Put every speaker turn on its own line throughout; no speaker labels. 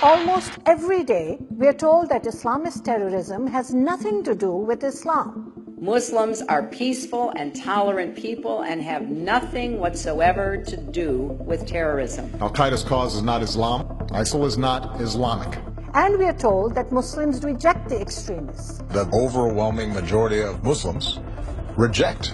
Almost every day, we are told that Islamist terrorism has nothing to do with Islam.
Muslims are peaceful and tolerant people and have nothing whatsoever to do with terrorism.
Al-Qaeda's cause is not Islam. ISIL is not Islamic.
And we are told that Muslims reject the extremists.
The overwhelming majority of Muslims reject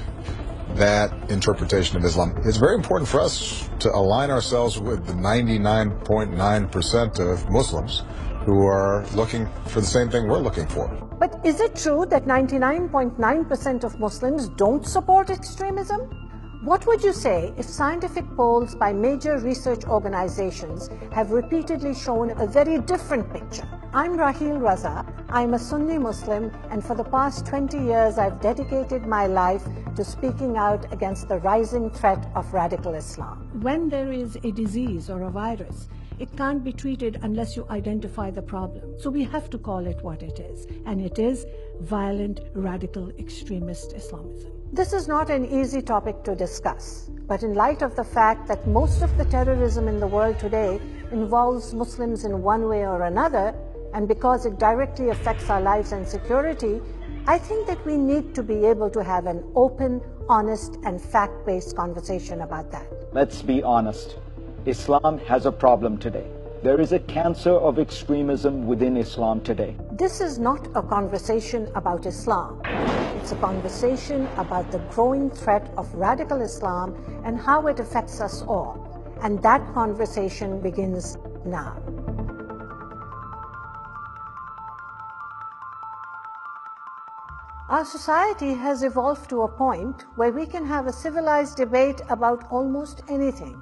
that interpretation of Islam. It's very important for us to align ourselves with the 99.9% of Muslims who are looking for the same thing we're looking for.
But is it true that 99.9% of Muslims don't support extremism? What would you say if scientific polls by major research organizations have repeatedly shown a very different picture? I'm Raheel Raza. I'm a Sunni Muslim, and for the past 20 years I've dedicated my life to speaking out against the rising threat of radical Islam. When there is a disease or a virus, it can't be treated unless you identify the problem. So we have to call it what it is, and it is violent, radical, extremist Islamism. This is not an easy topic to discuss, but in light of the fact that most of the terrorism in the world today involves Muslims in one way or another, and because it directly affects our lives and security, I think that we need to be able to have an open, honest, and fact-based conversation about that.
Let's be honest. Islam has a problem today. There is a cancer of extremism within Islam today.
This is not a conversation about Islam. It's a conversation about the growing threat of radical Islam and how it affects us all. And that conversation begins now. Our society has evolved to a point where we can have a civilized debate about almost anything.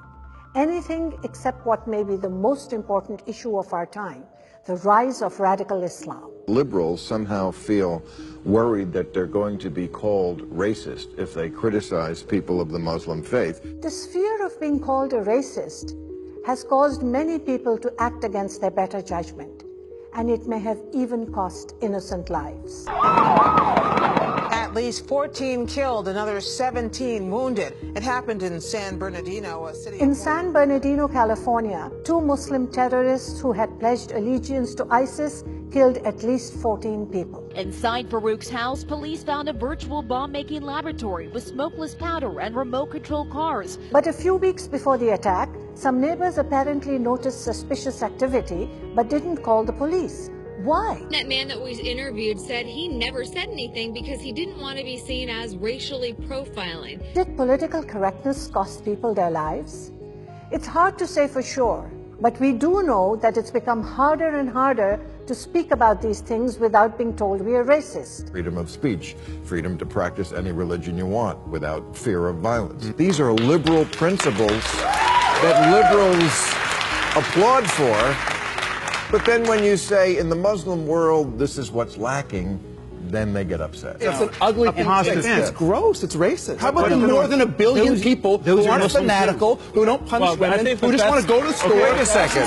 Anything except what may be the most important issue of our time, the rise of radical Islam.
Liberals somehow feel worried that they're going to be called racist if they criticize people of the Muslim faith.
This fear of being called a racist has caused many people to act against their better judgment, and it may have even cost innocent lives.
At least 14 killed, another 17 wounded. It happened in San Bernardino, a city.
In San Bernardino, California, 2 Muslim terrorists who had pledged allegiance to ISIS killed at least 14 people.
Inside Farouk's house, police found a virtual bomb-making laboratory with smokeless powder and remote-control cars.
But a few weeks before the attack, some neighbors apparently noticed suspicious activity but didn't call the police. Why?
That man that was interviewed said he never said anything because he didn't want to be seen as racially profiling.
Did political correctness cost people their lives? It's hard to say for sure, but we do know that it's become harder and harder to speak about these things without being told we are racist.
Freedom of speech, freedom to practice any religion you want without fear of violence. These are liberal principles that liberals applaud for. But then when you say, in the Muslim world, this is what's lacking, then they get upset.
It's an ugly thing to say. It's gross. It's racist. How about the more than 1 billion people who aren't fanatical, who don't punish women, who just want to go to the store,
wait a second.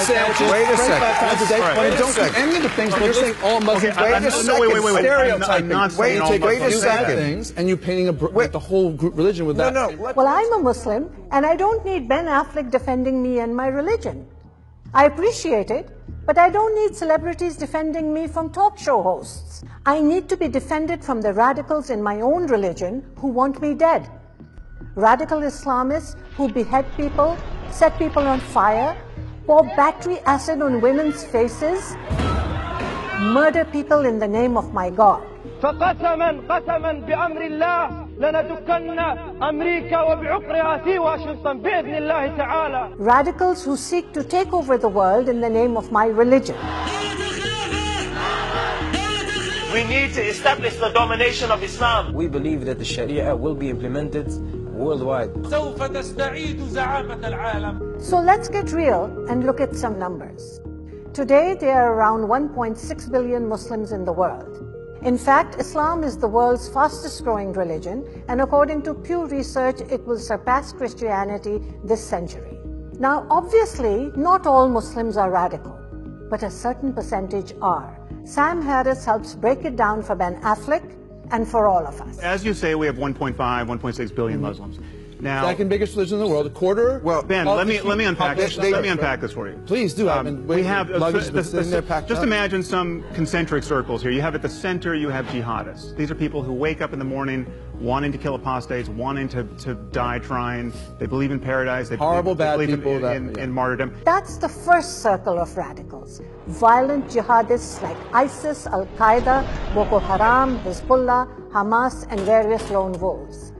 Wait a second.
Don't do any of the things, but you're saying all Muslims.
Wait a second.
Stereotyping.
Wait a second.
Things, and you painting the whole group religion with that.
Well, I'm a Muslim, and I don't need Ben Affleck defending me and my religion. I appreciate it, but I don't need celebrities defending me from talk show hosts. I need to be defended from the radicals in my own religion who want me dead. Radical Islamists who behead people, set people on fire, pour battery acid on women's faces, murder people in the name of my God.
فقسما بأمر الله لندكن أمريكا وبعقرها في واشنطن بإذن الله تعالى.
Radicals who seek to take over the world in the name of my religion.
We need to establish the domination of Islam.
We believe that the Sharia will be implemented worldwide.
سوف تستعيد زعامة العالم.
So let's get real and look at some numbers. Today there are around 1.6 billion Muslims in the world. In fact, Islam is the world's fastest growing religion, and according to Pew Research, it will surpass Christianity this century. Now, obviously, not all Muslims are radical, but a certain percentage are. Sam Harris helps break it down for Ben Affleck and for all of us.
As you say, we have 1.5, 1.6 billion Muslims. Now,
second biggest religion in the world, a quarter.
Well, Ben, let me unpack this. Let me unpack this for you.
Please do.
We have just imagine some concentric circles here. You have at the center, you have jihadists. These are people who wake up in the morning wanting to kill apostates, wanting to die trying. They believe in paradise. They believe in martyrdom.
That's the first circle of radicals. Violent jihadists like ISIS, Al-Qaeda, Boko Haram, Hezbollah, Hamas, and various lone wolves.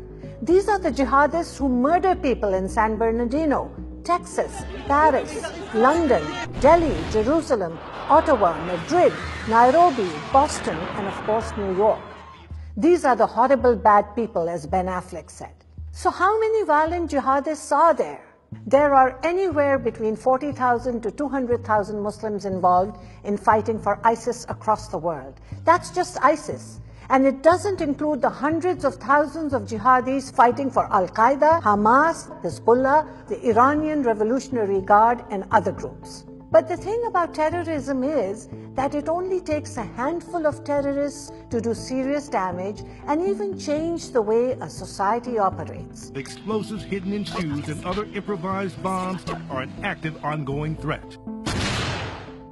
These are the jihadists who murder people in San Bernardino, Texas, Paris, London, Delhi, Jerusalem, Ottawa, Madrid, Nairobi, Boston, and of course New York. These are the horrible bad people, as Ben Affleck said. So how many violent jihadists are there? There are anywhere between 40,000 to 200,000 Muslims involved in fighting for ISIS across the world. That's just ISIS. And it doesn't include the hundreds of thousands of jihadis fighting for Al-Qaeda, Hamas, Hezbollah, the Iranian Revolutionary Guard, and other groups. But the thing about terrorism is that it only takes a handful of terrorists to do serious damage and even change the way a society operates.
Explosives hidden in shoes and other improvised bombs are an active, ongoing threat.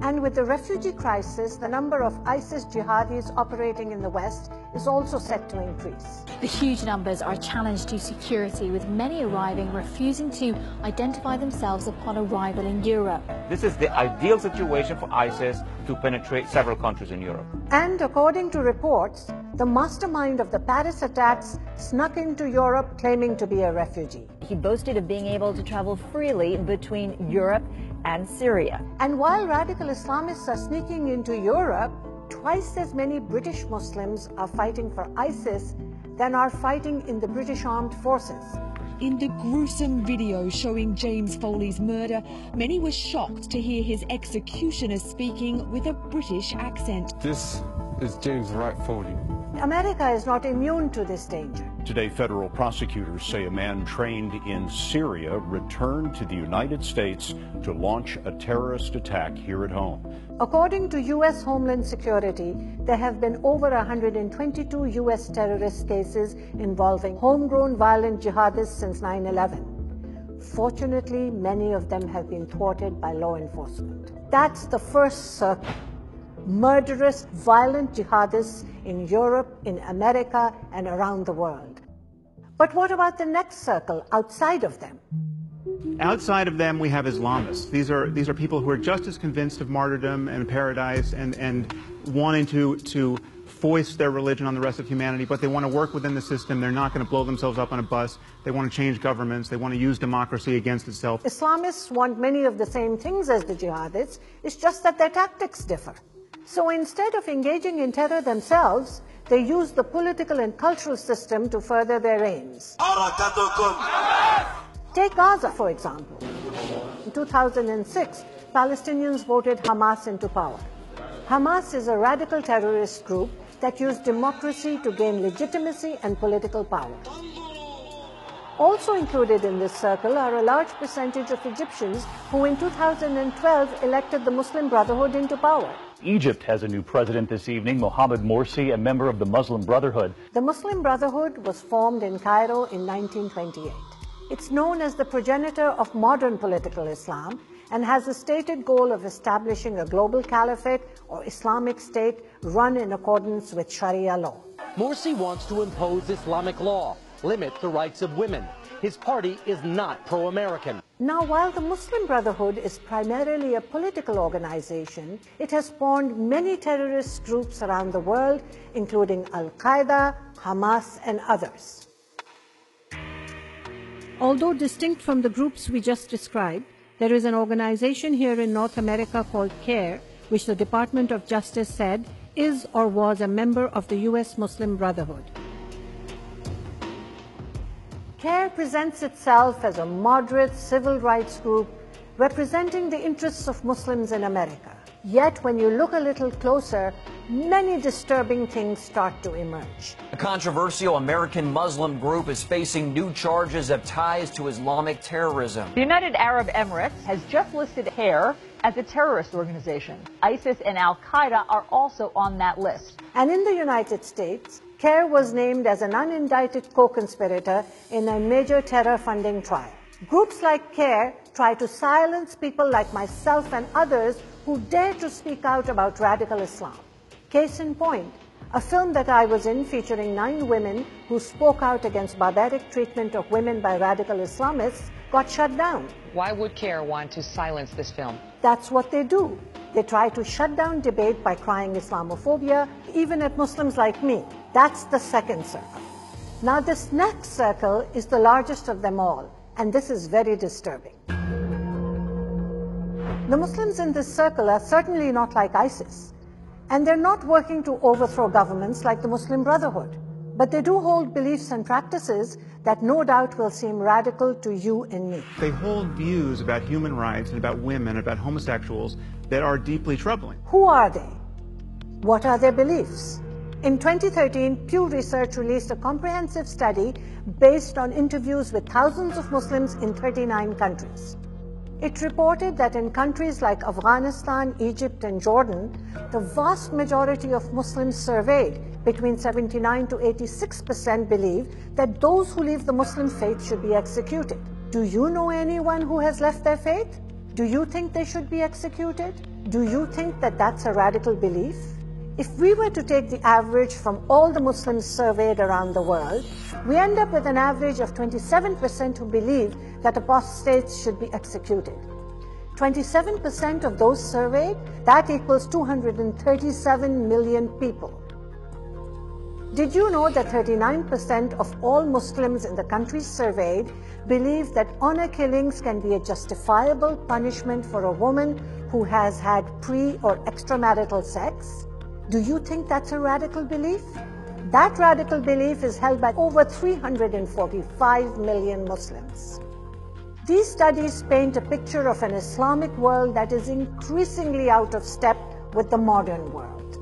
And with the refugee crisis, the number of ISIS jihadis operating in the West is also set to increase.
The huge numbers are a challenge to security, with many arriving refusing to identify themselves upon arrival in Europe.
This is the ideal situation for ISIS to penetrate several countries in Europe.
And according to reports, the mastermind of the Paris attacks snuck into Europe claiming to be a refugee.
He boasted of being able to travel freely between Europe and Syria.
And while radical Islamists are sneaking into Europe, twice as many British Muslims are fighting for ISIS than are fighting in the British Armed Forces.
In the gruesome video showing James Foley's murder, many were shocked to hear his executioner speaking with a British accent.
This is James Wright Foley.
America is not immune to this danger.
Today, federal prosecutors say a man trained in Syria returned to the United States to launch a terrorist attack here at home.
According to U.S. Homeland Security, there have been over 122 U.S. terrorist cases involving homegrown violent jihadists since 9/11. Fortunately, many of them have been thwarted by law enforcement. That's the first circle. Murderous, violent jihadists in Europe, in America, and around the world. But what about the next circle outside of them?
Outside of them, we have Islamists. These are people who are just as convinced of martyrdom and paradise and wanting to foist their religion on the rest of humanity, but they want to work within the system. They're not going to blow themselves up on a bus. They want to change governments. They want to use democracy against itself.
Islamists want many of the same things as the jihadists. It's just that their tactics differ. So instead of engaging in terror themselves, they use the political and cultural system to further their aims. Take Gaza, for example. In 2006, Palestinians voted Hamas into power. Hamas is a radical terrorist group that used democracy to gain legitimacy and political power. Also included in this circle are a large percentage of Egyptians who in 2012 elected the Muslim Brotherhood into power.
Egypt has a new president this evening, Mohammed Morsi, a member of the Muslim Brotherhood.
The Muslim Brotherhood was formed in Cairo in 1928. It's known as the progenitor of modern political Islam and has a stated goal of establishing a global caliphate or Islamic state run in accordance with Sharia law.
Morsi wants to impose Islamic law, limit the rights of women. His party is not pro-American.
Now, while the Muslim Brotherhood is primarily a political organization, it has spawned many terrorist groups around the world, including Al-Qaeda, Hamas, and others. Although distinct from the groups we just described, there is an organization here in North America called CARE, which the Department of Justice said is or was a member of the U.S. Muslim Brotherhood. CARE presents itself as a moderate civil rights group representing the interests of Muslims in America. Yet, when you look a little closer, many disturbing things start to emerge.
A controversial American Muslim group is facing new charges of ties to Islamic terrorism.
The United Arab Emirates has just listed CARE as a terrorist organization. ISIS and Al-Qaeda are also on that list.
And in the United States, Kerr was named as an unindicted co-conspirator in a major terror funding trial. Groups like Kerr try to silence people like myself and others who dare to speak out about radical Islam. Case in point, a film that I was in featuring 9 women who spoke out against barbaric treatment of women by radical Islamists got shut down.
Why would Kerr want to silence this film?
That's what they do. They try to shut down debate by crying Islamophobia, even at Muslims like me. That's the second circle. Now this next circle is the largest of them all, and this is very disturbing. The Muslims in this circle are certainly not like ISIS, and they're not working to overthrow governments like the Muslim Brotherhood. But they do hold beliefs and practices that no doubt will seem radical to you and me.
They hold views about human rights and about women, about homosexuals, that are deeply troubling.
Who are they? What are their beliefs? In 2013, Pew Research released a comprehensive study based on interviews with thousands of Muslims in 39 countries. It reported that in countries like Afghanistan, Egypt, and Jordan, the vast majority of Muslims surveyed, between 79 to 86%, believe that those who leave the Muslim faith should be executed. Do you know anyone who has left their faith? Do you think they should be executed? Do you think that that's a radical belief? If we were to take the average from all the Muslims surveyed around the world, we end up with an average of 27% who believe that apostates should be executed. 27% of those surveyed, that equals 237 million people. Did you know that 39% of all Muslims in the countries surveyed believe that honor killings can be a justifiable punishment for a woman who has had pre- or extramarital sex? Do you think that's a radical belief? That radical belief is held by over 345 million Muslims. These studies paint a picture of an Islamic world that is increasingly out of step with the modern world.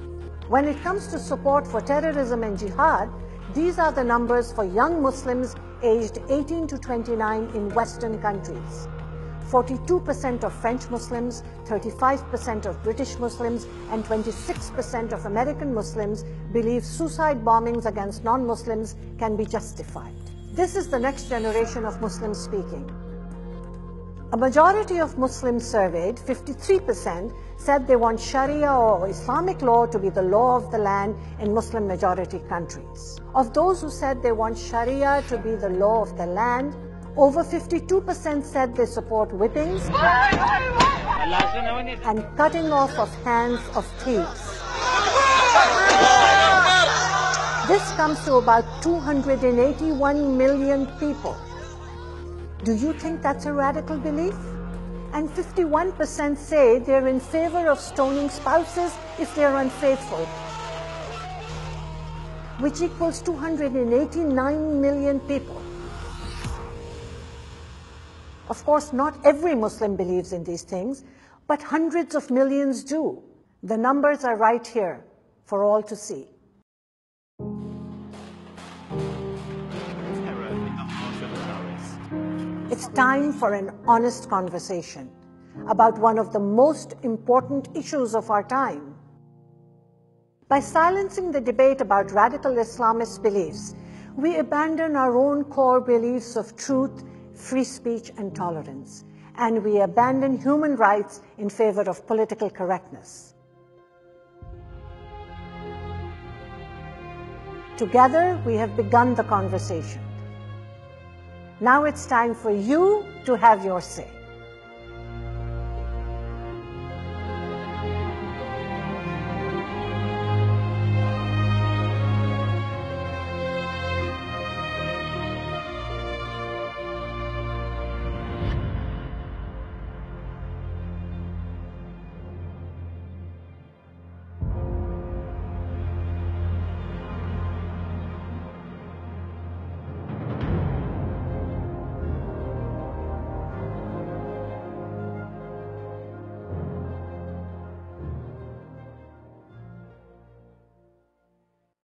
When it comes to support for terrorism and jihad, these are the numbers for young Muslims aged 18 to 29 in Western countries. 42% of French Muslims, 35% of British Muslims, and 26% of American Muslims believe suicide bombings against non-Muslims can be justified. This is the next generation of Muslims speaking. A majority of Muslims surveyed, 53%, said they want Sharia or Islamic law to be the law of the land in Muslim majority countries. Of those who said they want Sharia to be the law of the land, over 52% said they support whippings and cutting off of hands of thieves. This comes to about 281 million people. Do you think that's a radical belief? And 51% say they're in favor of stoning spouses if they're unfaithful, which equals 289 million people. Of course, not every Muslim believes in these things, but hundreds of millions do. The numbers are right here for all to see. It's time for an honest conversation about one of the most important issues of our time. By silencing the debate about radical Islamist beliefs, we abandon our own core beliefs of truth, free speech, and tolerance, and we abandon human rights in favor of political correctness. Together, we have begun the conversation. Now it's time for you to have your say.